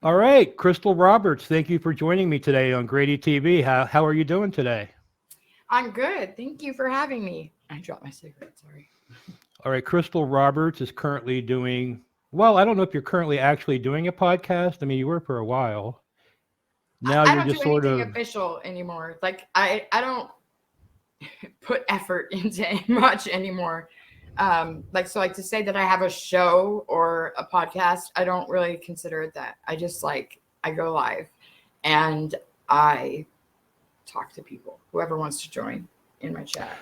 All right, Crystal Roberts, thank you for joining me today on Grady TV. How are you doing today? I'm good. Thank you for having me. I dropped my cigarette. Sorry. All right, Crystal Roberts is currently doing, well, I don't know if you're currently actually doing a podcast. I mean, you were for a while. Now I you're don't do just sort anything of, official anymore. Like I don't put effort into much anymore. Like to say that I have a show or a podcast, I don't really consider it that. I just I go live and I talk to people, whoever wants to join in my chat.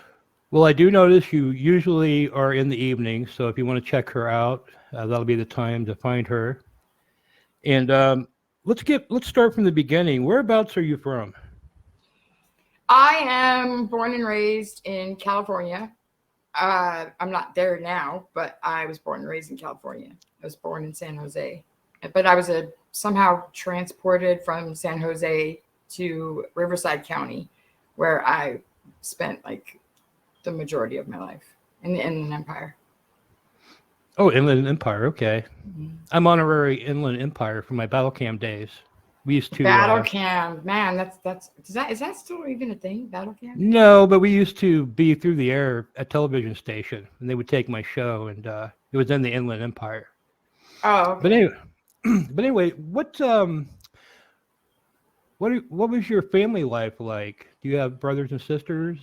well, I do notice you usually are in the evening. So if you want to check her out, that'll be the time to find her. And let's start from the beginning. Whereabouts are you from? I am born and raised in California. I'm not there now, but I was born and raised in California. I was born in San Jose, but I was somehow transported from San Jose to Riverside County, where I spent like the majority of my life in the Inland Empire. Oh, Inland Empire. Okay. Mhm. I'm honorary Inland Empire from my battle cam days. We used to Battle cam, man, that's is that still even a thing? Battle cam? no, but we used to be through the air at television station, and they would take my show, and it was in the Inland Empire. Oh, But okay. anyway, but anyway, what was your family life like? Do you have brothers and sisters?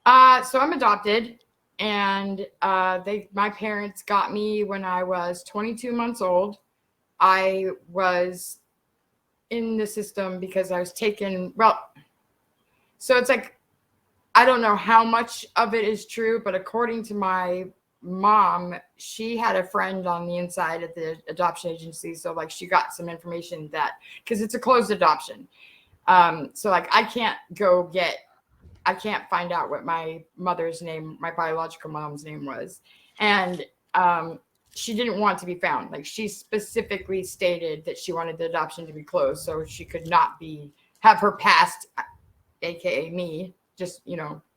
So I'm adopted, and my parents got me when I was 22 months old. I was in the system because I was taken. Well, so it's like I don't know how much of it is true, but according to my mom, she had a friend on the inside at the adoption agency, so like she got some information that because it's a closed adoption. So like I can't find out what my mother's name, my biological mom's name was. And she didn't want to be found. Like she specifically stated that she wanted the adoption to be closed so she could not have her past, aka me, just,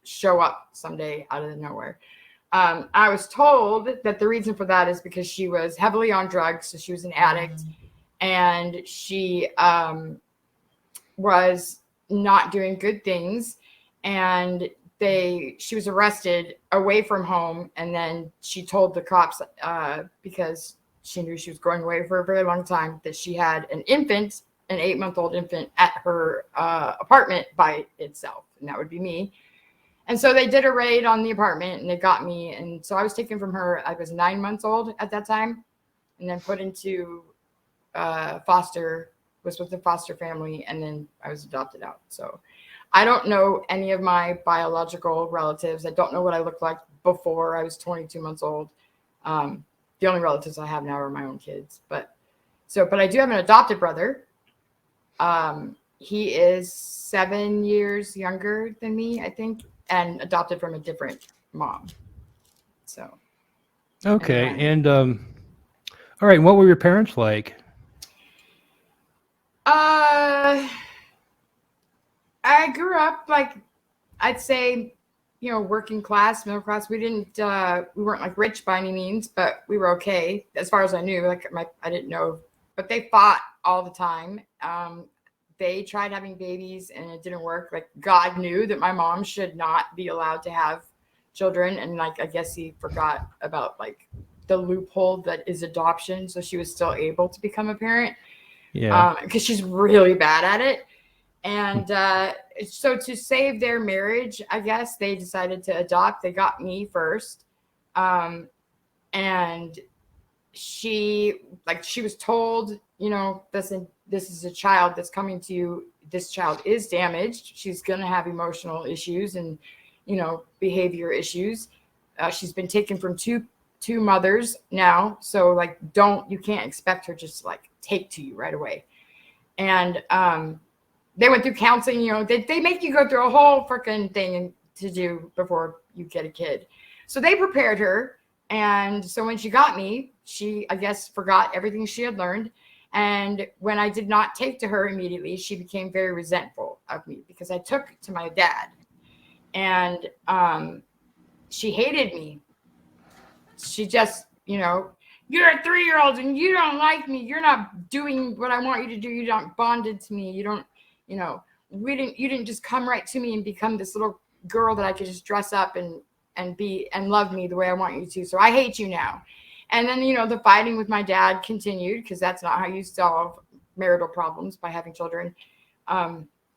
show up someday out of nowhere. I was told that the reason for that is because she was heavily on drugs. So she was an addict and she was not doing good things, and she was arrested away from home, and then she told the cops because she knew she was going away for a very long time that she had an 8-month-old infant at her apartment by itself, and that would be me. And so they did a raid on the apartment and they got me, and so I was taken from her. I was 9 months old at that time, and then put into foster, was with the foster family, and then I was adopted out. So I don't know any of my biological relatives. I don't know what I looked like before I was 22 months old. The only relatives I have now are my own kids. But I do have an adopted brother. He is 7 years younger than me, I think, and adopted from a different mom. So, and Okay, then, and all right. What were your parents like? uh, I grew up like I'd say, working class, middle class. We weren't like rich by any means, but we were okay as far as I knew. Like I didn't know, but they fought all the time. They tried having babies and it didn't work. Like God knew that my mom should not be allowed to have children, and like I guess he forgot about like the loophole that is adoption, so she was still able to become a parent Yeah. because she's really bad at it. And so to save their marriage, I guess they decided to adopt. They got me first. Um, and she was told, this is a child that's coming to you. This child is damaged. She's going to have emotional issues and, behavior issues. She's been taken from two mothers now. So like, you can't expect her just to like take to you right away. And they went through counseling. They make you go through a whole freaking thing to do before you get a kid. So they prepared her. And so when she got me, she, I guess, forgot everything she had learned. And when I did not take to her immediately, she became very resentful of me because I took to my dad. And she hated me. She just, you're a 3-year-old and you don't like me. You're not doing what I want you to do. You're not bonded to me. You don't, you didn't just come right to me and become this little girl that I could just dress up and be and love me the way I want you to. So I hate you now. And then, the fighting with my dad continued, because that's not how you solve marital problems, by having children.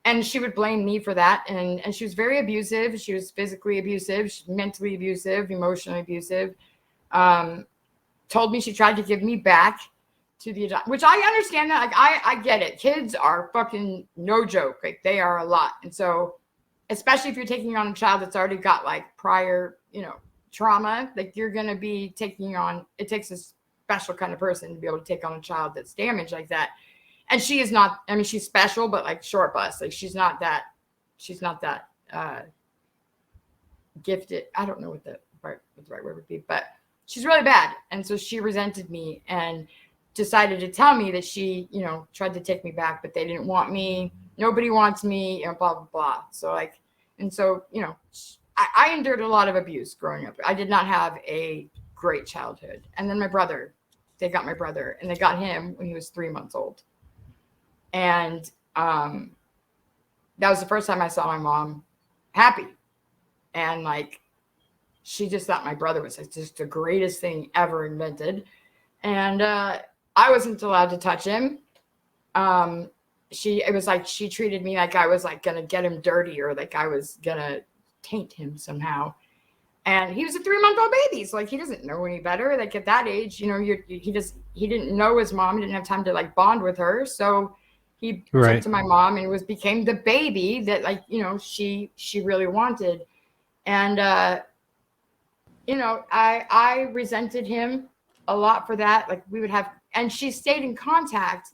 And she would blame me for that. And she was very abusive. She was physically abusive, mentally abusive, emotionally abusive. Told me she tried to give me back to the adult, which I understand that. Like, I get it. Kids are fucking no joke. Like, they are a lot. And so, especially if you're taking on a child that's already got like prior, trauma, like you're going to be taking on, it takes a special kind of person to be able to take on a child that's damaged like that. And she is not, I mean, she's special, but like short bus. Like, she's not that gifted. I don't know what the right word would be, but she's really bad. And so she resented me and decided to tell me that she, tried to take me back, but they didn't want me. Nobody wants me, blah, blah, blah. So like, and so, I endured a lot of abuse growing up. I did not have a great childhood. And then they got my brother, and they got him when he was 3 months old. And that was the first time I saw my mom happy. And like, she just thought my brother was just the greatest thing ever invented. And I wasn't allowed to touch him. It was like she treated me like I was like gonna get him dirty, or like I was gonna taint him somehow. And he was a 3-month-old baby, so like he doesn't know any better. Like at that age, he didn't know his mom. He didn't have time to like bond with her, so he took to my mom and became the baby that like she really wanted. And I resented him a lot for that. Like we would have, and she stayed in contact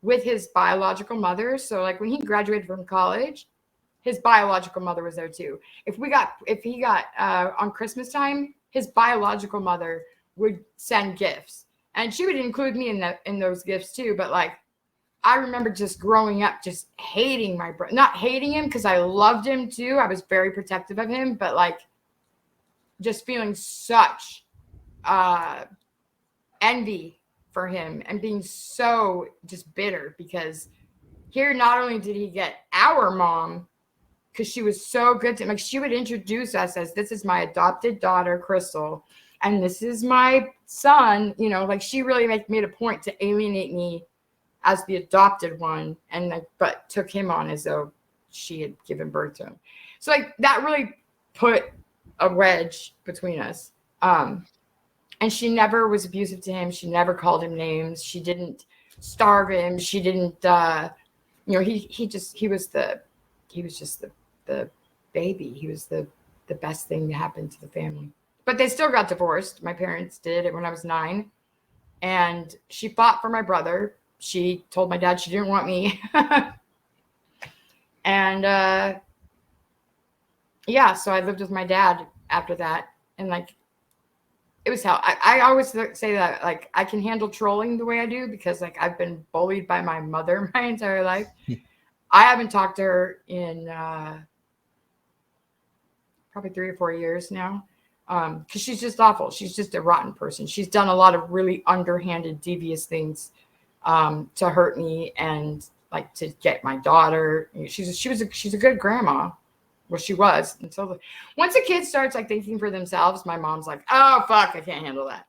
with his biological mother. So like when he graduated from college, his biological mother was there too. If he got on Christmas time, his biological mother would send gifts, and she would include me in those gifts too. But like, I remember just growing up, just hating my brother, not hating him because I loved him too. I was very protective of him, but like just feeling such envy for him and being so just bitter, because here, not only did he get our mom, because she was so good to him, like she would introduce us as, this is my adopted daughter, Crystal, and this is my son, like she really made a point to alienate me as the adopted one, and like, but took him on as though she had given birth to him. So like that really put a wedge between us. And she never was abusive to him. She never called him names. She didn't starve him. She didn't, he was just the baby. He was the best thing to happen to the family. But they still got divorced. My parents did when I was 9. And she fought for my brother. She told my dad she didn't want me. And so I lived with my dad after that. And like, it was hell. I always say that like I can handle trolling the way I do because like I've been bullied by my mother my entire life. I haven't talked to her in probably 3 or 4 years now, because she's just awful. She's just a rotten person. She's done a lot of really underhanded, devious things to hurt me and like to get my daughter. She's a good grandma. Well, she was until once a kid starts like thinking for themselves, my mom's like, oh fuck, I can't handle that.